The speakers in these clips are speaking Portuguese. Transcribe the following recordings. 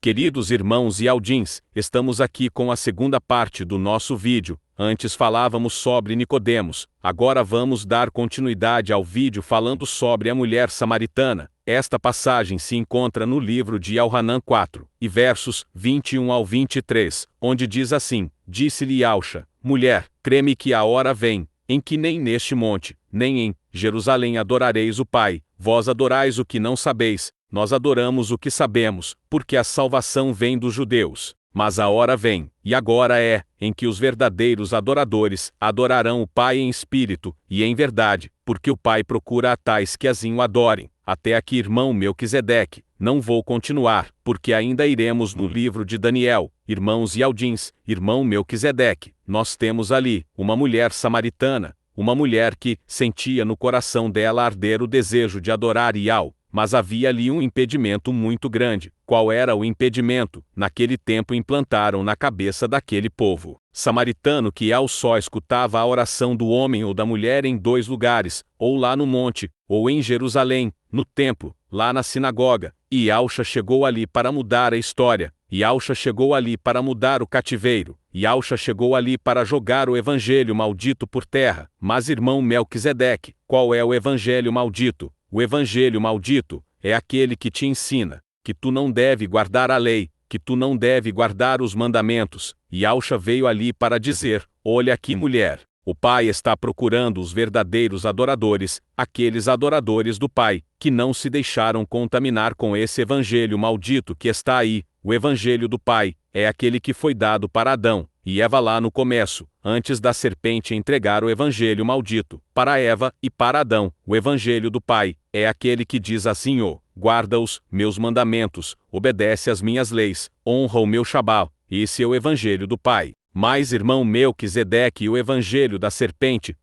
Queridos irmãos e Aldins, estamos aqui com a segunda parte do nosso vídeo. Antes falávamos sobre Nicodemos, agora vamos dar continuidade ao vídeo falando sobre a mulher samaritana. Esta passagem se encontra no livro de Iohanan 4, e versos 21 ao 23, onde diz assim: Disse-lhe Yahusha: Mulher, crê-me que a hora vem, em que nem neste monte, nem em Jerusalém adorareis o Pai. Vós adorais o que não sabeis, nós adoramos o que sabemos, porque a salvação vem dos judeus. Mas a hora vem, e agora é, em que os verdadeiros adoradores adorarão o Pai em espírito e em verdade, porque o Pai procura a tais que assim o adorem. Até aqui, irmão Melquisedeque. Não vou continuar, porque ainda iremos no livro de Daniel. Irmãos e Aldins, irmão Melquisedeque, nós temos ali uma mulher samaritana, uma mulher que sentia no coração dela arder o desejo de adorar Iau. Mas havia ali um impedimento muito grande. Qual era o impedimento? Naquele tempo implantaram na cabeça daquele povo samaritano que ao só escutava a oração do homem ou da mulher em dois lugares, ou lá no monte, ou em Jerusalém, no templo, lá na sinagoga. E Yahusha chegou ali para mudar a história. Yahusha chegou ali para mudar o cativeiro. Yahusha chegou ali para jogar o evangelho maldito por terra. Mas irmão Melquisedeque, qual é o evangelho maldito? O evangelho maldito é aquele que te ensina que tu não deve guardar a lei, que tu não deve guardar os mandamentos. Yahusha veio ali para dizer: olha aqui, mulher, o Pai está procurando os verdadeiros adoradores, aqueles adoradores do Pai, que não se deixaram contaminar com esse evangelho maldito que está aí. O evangelho do Pai é aquele que foi dado para Adão e Eva lá no começo, antes da serpente entregar o evangelho maldito para Eva e para Adão. O evangelho do Pai é aquele que diz assim: guarda os meus mandamentos, obedece às minhas leis, honra o meu Shabá. Esse é o evangelho do Pai. Mas irmão Melquisedeque, o evangelho da serpente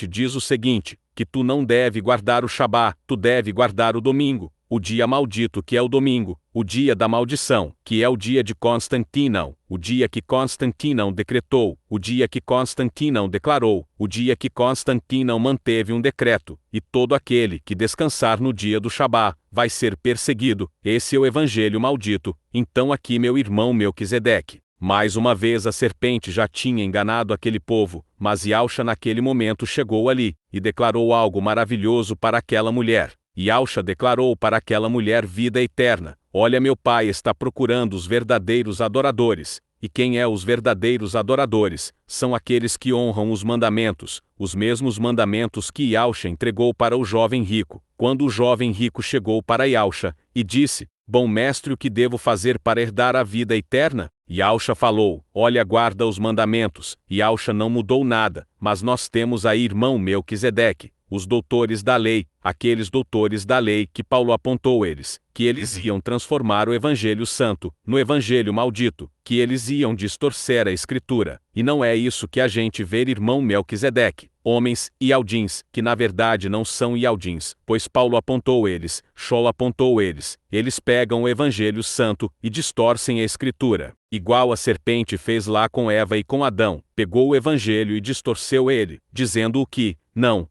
diz o seguinte: que tu não deve guardar o Shabá, tu deve guardar o domingo, o dia maldito que é o domingo, o dia da maldição, que é o dia de Constantinão, o dia que Constantinão decretou, o dia que Constantinão declarou, o dia que Constantinão manteve um decreto, e todo aquele que descansar no dia do Shabá vai ser perseguido. Esse é o evangelho maldito. Então aqui, meu irmão Melquisedeque, mais uma vez a serpente já tinha enganado aquele povo, mas Yahusha naquele momento chegou ali, e declarou algo maravilhoso para aquela mulher. Yahusha declarou para aquela mulher vida eterna: olha, meu Pai está procurando os verdadeiros adoradores. E quem é os verdadeiros adoradores? São aqueles que honram os mandamentos, os mesmos mandamentos que Yahusha entregou para o jovem rico. Quando o jovem rico chegou para Yahusha e disse: bom mestre, o que devo fazer para herdar a vida eterna? Yahusha falou: olha, guarda os mandamentos. Yahusha não mudou nada, mas nós temos aí, irmão Melquisedeque, os doutores da lei, aqueles doutores da lei que Paulo apontou eles, que eles iam transformar o evangelho santo no evangelho maldito, que eles iam distorcer a escritura. E não é isso que a gente vê, irmão Melquisedeque. Homens e Aldins, que na verdade não são Aldins, pois Paulo apontou eles, Scholl apontou eles. Eles pegam o evangelho santo e distorcem a escritura, igual a serpente fez lá com Eva e com Adão. Pegou o evangelho e distorceu ele, dizendo o que? Não,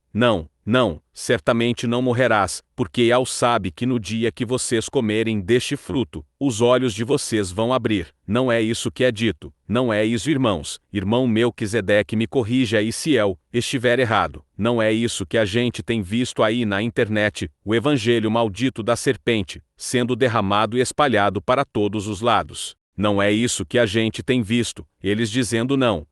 certamente não morrerás, porque Yahweh sabe que no dia que vocês comerem deste fruto, os olhos de vocês vão abrir. Não é isso que é dito, não é isso, irmãos. Irmão Melquisedeque, me corrija aí se eu estiver errado. Não é isso que a gente tem visto aí na internet, o evangelho maldito da serpente, sendo derramado e espalhado para todos os lados. Não é isso que a gente tem visto, eles dizendo não,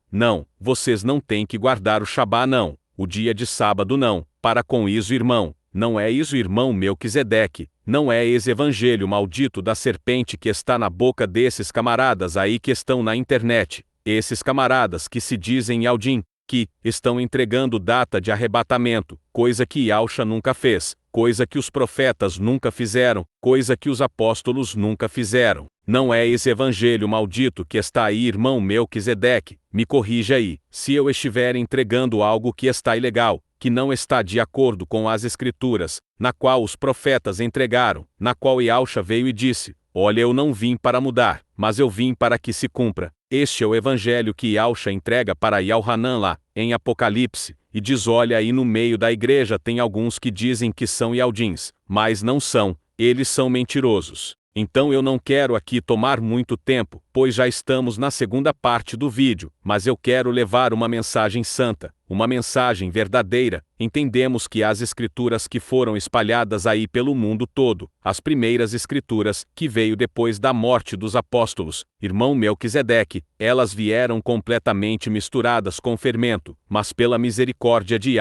vocês não têm que guardar o Shabá não. O dia de sábado não, para com isso, irmão. Não é isso, irmão Melquisedeque. Não é esse evangelho maldito da serpente que está na boca desses camaradas aí que estão na internet. Esses camaradas que se dizem Aldim, que estão entregando data de arrebatamento, coisa que Yahusha nunca fez, coisa que os profetas nunca fizeram, coisa que os apóstolos nunca fizeram. Não é esse evangelho maldito que está aí, irmão Melquisedeque. Me corrija aí, se eu estiver entregando algo que está ilegal, que não está de acordo com as escrituras, na qual os profetas entregaram, na qual Yahusha veio e disse: olha, eu não vim para mudar, mas eu vim para que se cumpra. Este é o evangelho que Yahusha entrega para Iohanan lá, em Apocalipse, e diz: olha, aí no meio da igreja tem alguns que dizem que são Aldins, mas não são, eles são mentirosos. Então eu não quero aqui tomar muito tempo, pois já estamos na segunda parte do vídeo, mas eu quero levar uma mensagem santa, uma mensagem verdadeira. Entendemos que as escrituras que foram espalhadas aí pelo mundo todo, as primeiras escrituras, que veio depois da morte dos apóstolos, irmão Melquisedeque, elas vieram completamente misturadas com fermento, mas pela misericórdia de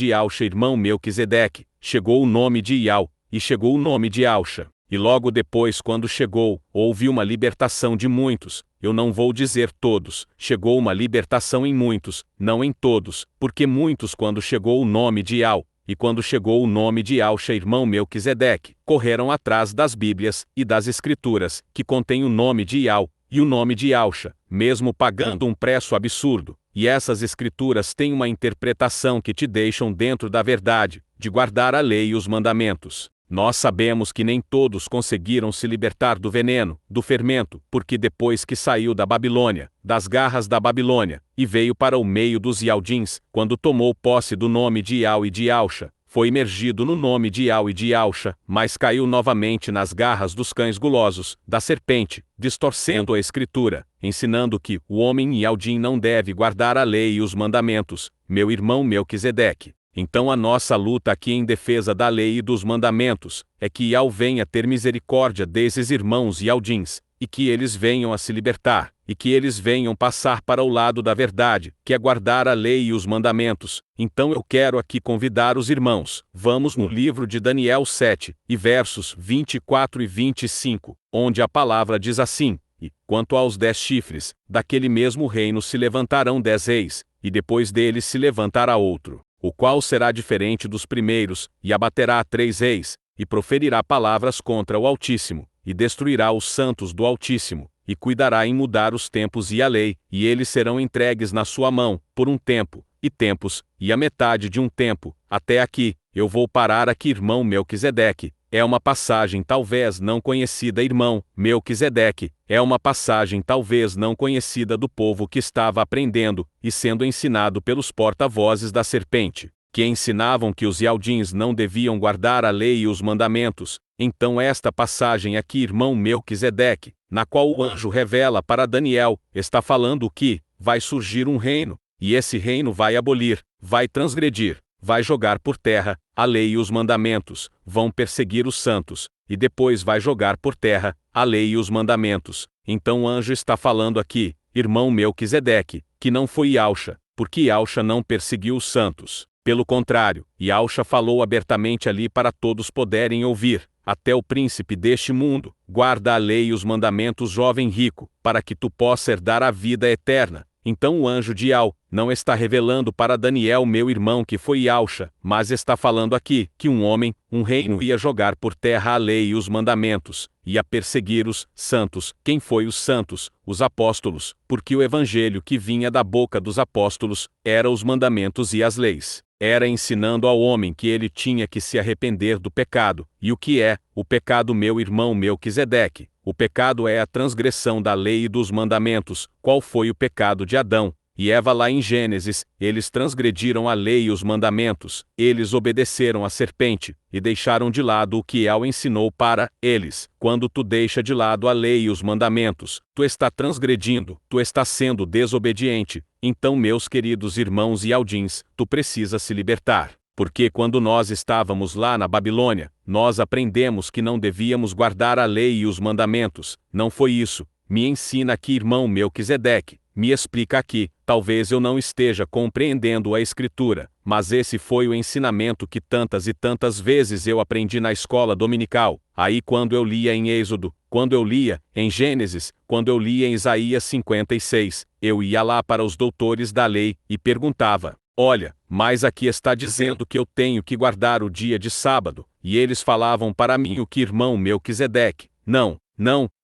Yauxa, irmão Melquisedeque, chegou o nome de Iau, e chegou o nome de Auxa. E logo depois, quando chegou, houve uma libertação de muitos. Eu não vou dizer todos, chegou uma libertação em muitos, não em todos, porque muitos, quando chegou o nome de Iau, e quando chegou o nome de Auxa, irmão Melquisedeque, correram atrás das Bíblias e das Escrituras, que contêm o nome de Iau e o nome de Auxa, mesmo pagando um preço absurdo. E essas escrituras têm uma interpretação que te deixam dentro da verdade, de guardar a lei e os mandamentos. Nós sabemos que nem todos conseguiram se libertar do veneno, do fermento, porque depois que saiu da Babilônia, das garras da Babilônia, e veio para o meio dos Ialdins, quando tomou posse do nome de Iau e de Auxa, foi imergido no nome de Iau e de Auxa, mas caiu novamente nas garras dos cães gulosos, da serpente, distorcendo a escritura, ensinando que o homem Ialdim não deve guardar a lei e os mandamentos, meu irmão Melquisedeque. Então a nossa luta aqui em defesa da lei e dos mandamentos, é que Iau venha ter misericórdia desses irmãos Ialdins, e que eles venham a se libertar, e que eles venham passar para o lado da verdade, que é guardar a lei e os mandamentos. Então eu quero aqui convidar os irmãos, vamos no livro de Daniel 7, e versos 24 e 25, onde a palavra diz assim: E, quanto aos 10 chifres, daquele mesmo reino se levantarão 10 reis, e depois deles se levantará outro, o qual será diferente dos primeiros, e abaterá a 3 reis, e proferirá palavras contra o Altíssimo, e destruirá os santos do Altíssimo, e cuidará em mudar os tempos e a lei, e eles serão entregues na sua mão, por um tempo, e tempos, e a metade de um tempo. Até aqui, eu vou parar aqui, irmão Melquisedeque. É uma passagem talvez não conhecida, irmão Melquisedeque, é uma passagem talvez não conhecida do povo que estava aprendendo, e sendo ensinado pelos porta-vozes da serpente, que ensinavam que os Ialdins não deviam guardar a lei e os mandamentos. Então esta passagem aqui, irmão Melquisedeque, na qual o anjo revela para Daniel, está falando que vai surgir um reino, e esse reino vai abolir, vai transgredir, vai jogar por terra a lei e os mandamentos, vão perseguir os santos, e depois vai jogar por terra a lei e os mandamentos. Então o anjo está falando aqui, irmão Melquisedeque, que não foi Iauxa, porque Iauxa não perseguiu os santos. Pelo contrário, Iauxa falou abertamente ali para todos poderem ouvir. Até o príncipe deste mundo, guarda a lei e os mandamentos, jovem rico, para que tu possa herdar a vida eterna. Então o anjo de Iau não está revelando para Daniel, meu irmão, que foi Iauxa, mas está falando aqui que um homem, um reino ia jogar por terra a lei e os mandamentos, ia perseguir os santos. Quem foi os santos? Os apóstolos, porque o evangelho que vinha da boca dos apóstolos era os mandamentos e as leis. Era ensinando ao homem que ele tinha que se arrepender do pecado. E o que é o pecado, meu irmão Melquisedeque? O pecado é a transgressão da lei e dos mandamentos. Qual foi o pecado de Adão e Eva lá em Gênesis? Eles transgrediram a lei e os mandamentos, eles obedeceram à serpente, e deixaram de lado o que ela ensinou para eles. Quando tu deixa de lado a lei e os mandamentos, tu está transgredindo, tu está sendo desobediente. Então, meus queridos irmãos Ialdins, tu precisa se libertar. Porque quando nós estávamos lá na Babilônia, nós aprendemos que não devíamos guardar a lei e os mandamentos. Não foi isso. Me ensina aqui, irmão Melquisedeque. Me explica aqui. Talvez eu não esteja compreendendo a Escritura, mas esse foi o ensinamento que tantas e tantas vezes eu aprendi na escola dominical. Aí quando eu lia em Êxodo, quando eu lia em Gênesis, quando eu lia em Isaías 56, eu ia lá para os doutores da lei e perguntava: olha, mas aqui está dizendo que eu tenho que guardar o dia de sábado. E eles falavam para mim o que, irmão Melquisedeque? Não,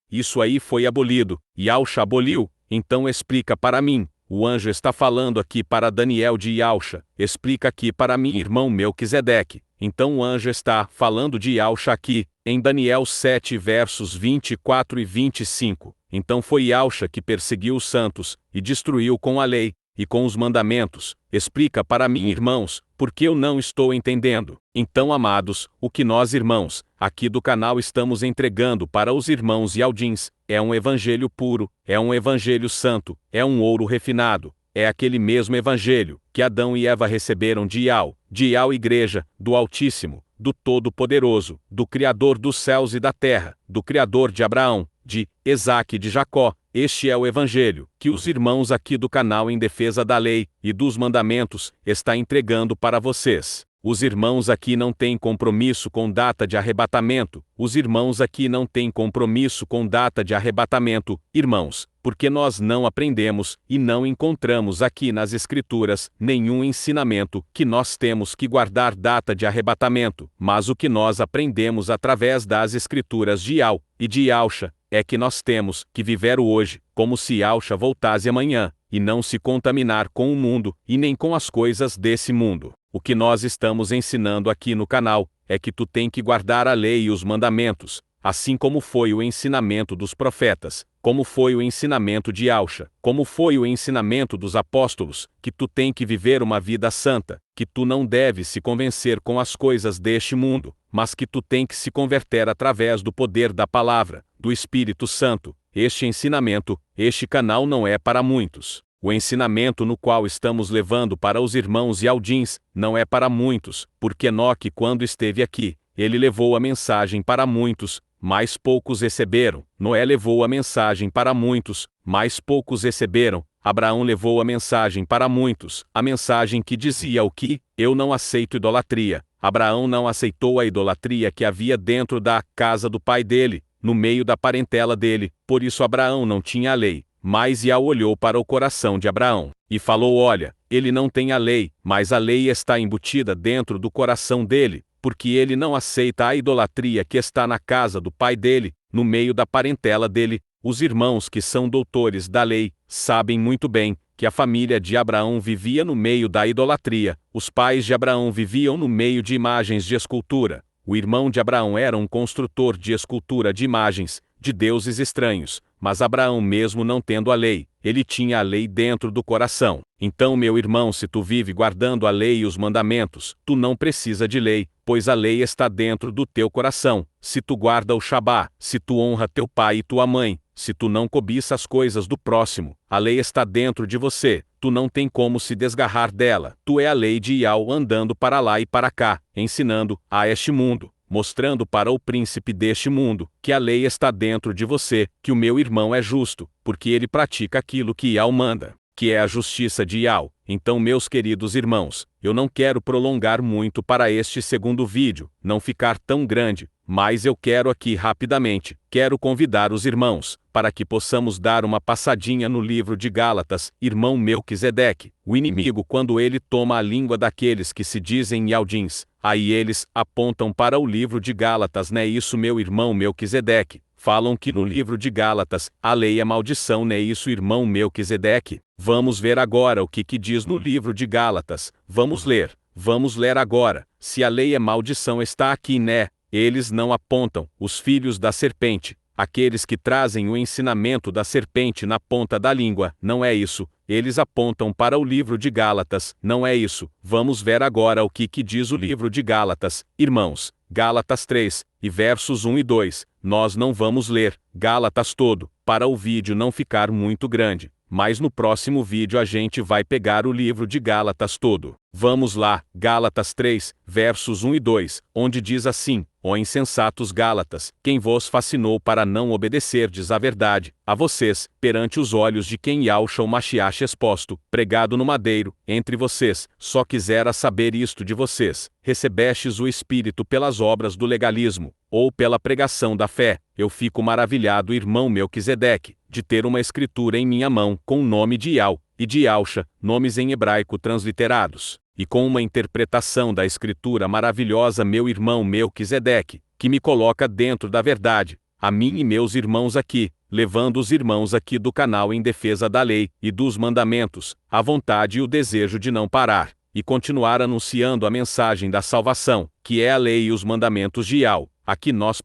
isso aí foi abolido. Iauxa aboliu. Então explica para mim. O anjo está falando aqui para Daniel de Iauxa. Explica aqui para mim, irmão Melquisedeque. Então o anjo está falando de Iauxa aqui, em Daniel 7 versos 24 e 25. Então foi Iauxa que perseguiu os santos, e destruiu com a lei, e com os mandamentos. Explica para mim, irmãos, porque eu não estou entendendo. Então, amados, o que nós irmãos, aqui do canal estamos entregando para os irmãos Yaldins, é um evangelho puro, é um evangelho santo, é um ouro refinado. É aquele mesmo evangelho que Adão e Eva receberam de Yahweh Igreja, do Altíssimo, do Todo-Poderoso, do Criador dos céus e da terra, do Criador de Abraão, de Isaque e de Jacó. Este é o evangelho que os irmãos aqui do canal em defesa da lei e dos mandamentos está entregando para vocês. Os irmãos aqui não têm compromisso com data de arrebatamento. Os irmãos aqui não têm compromisso com data de arrebatamento, irmãos, porque nós não aprendemos e não encontramos aqui nas Escrituras nenhum ensinamento que nós temos que guardar data de arrebatamento, mas o que nós aprendemos através das Escrituras de Yahweh e de Yahusha é que nós temos que viver o hoje, como se Yahusha voltasse amanhã, e não se contaminar com o mundo e nem com as coisas desse mundo. O que nós estamos ensinando aqui no canal é que tu tem que guardar a lei e os mandamentos, assim como foi o ensinamento dos profetas, como foi o ensinamento de Yahusha, como foi o ensinamento dos apóstolos, que tu tem que viver uma vida santa, que tu não deves se convencer com as coisas deste mundo, mas que tu tem que se converter através do poder da palavra, do Espírito Santo. Este ensinamento, este canal não é para muitos. O ensinamento no qual estamos levando para os irmãos Yaldins não é para muitos, porque Enoque, quando esteve aqui, ele levou a mensagem para muitos, mas poucos receberam. Noé levou a mensagem para muitos, mas poucos receberam. Abraão levou a mensagem para muitos, a mensagem que dizia o que? Eu não aceito idolatria. Abraão não aceitou a idolatria que havia dentro da casa do pai dele, no meio da parentela dele, por isso Abraão não tinha a lei. Mas Yahweh olhou para o coração de Abraão, e falou: olha, ele não tem a lei, mas a lei está embutida dentro do coração dele, porque ele não aceita a idolatria que está na casa do pai dele, no meio da parentela dele. Os irmãos que são doutores da lei, sabem muito bem, que a família de Abraão vivia no meio da idolatria, os pais de Abraão viviam no meio de imagens de escultura. O irmão de Abraão era um construtor de escultura de imagens, de deuses estranhos, mas Abraão, mesmo não tendo a lei, ele tinha a lei dentro do coração. Então, meu irmão, se tu vive guardando a lei e os mandamentos, tu não precisa de lei, pois a lei está dentro do teu coração. Se tu guarda o Shabá, se tu honra teu pai e tua mãe, se tu não cobiça as coisas do próximo, a lei está dentro de você, tu não tem como se desgarrar dela. Tu é a lei de Yahweh andando para lá e para cá, ensinando a este mundo, mostrando para o príncipe deste mundo, que a lei está dentro de você, que o meu irmão é justo, porque ele pratica aquilo que Yahweh manda, que é a justiça de Yahweh. Então, meus queridos irmãos, eu não quero prolongar muito para este segundo vídeo, não ficar tão grande, mas eu quero aqui rapidamente, quero convidar os irmãos, para que possamos dar uma passadinha no livro de Gálatas. Irmão Melquisedeque, o inimigo, quando ele toma a língua daqueles que se dizem Yaldins, aí eles apontam para o livro de Gálatas, não é isso, meu irmão Melquisedeque? Falam que no livro de Gálatas, a lei é maldição, não é isso, irmão Melquisedeque? Vamos ver agora o que diz no livro de Gálatas. Vamos ler agora. Se a lei é maldição, está aqui, né? Eles não apontam, os filhos da serpente, aqueles que trazem o ensinamento da serpente na ponta da língua, não é isso. Eles apontam para o livro de Gálatas, não é isso. Vamos ver agora o que diz o livro de Gálatas, irmãos. Gálatas 3, e versos 1 e 2. Nós não vamos ler Gálatas todo, para o vídeo não ficar muito grande, mas no próximo vídeo a gente vai pegar o livro de Gálatas todo. Vamos lá, Gálatas 3, versos 1 e 2, onde diz assim: ó insensatos Gálatas, quem vos fascinou para não obedecerdes à verdade, a vocês, perante os olhos de quem Yahshua o Mashiach exposto, pregado no madeiro, entre vocês, só quisera saber isto de vocês: recebestes o Espírito pelas obras do legalismo, ou pela pregação da fé? Eu fico maravilhado, irmão Melquisedeque, de ter uma escritura em minha mão, com o nome de Yahweh e de Yahusha, nomes em hebraico transliterados, e com uma interpretação da escritura maravilhosa, meu irmão Melquisedeque, que me coloca dentro da verdade, a mim e meus irmãos aqui, levando os irmãos aqui do canal em defesa da lei e dos mandamentos, a vontade e o desejo de não parar, e continuar anunciando a mensagem da salvação, que é a lei e os mandamentos de Yahweh. Aqui nós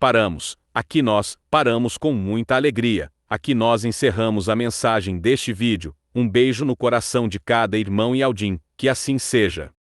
paramos com muita alegria, Aqui nós encerramos a mensagem deste vídeo. Um beijo no coração de cada irmão e Aldim, que assim seja.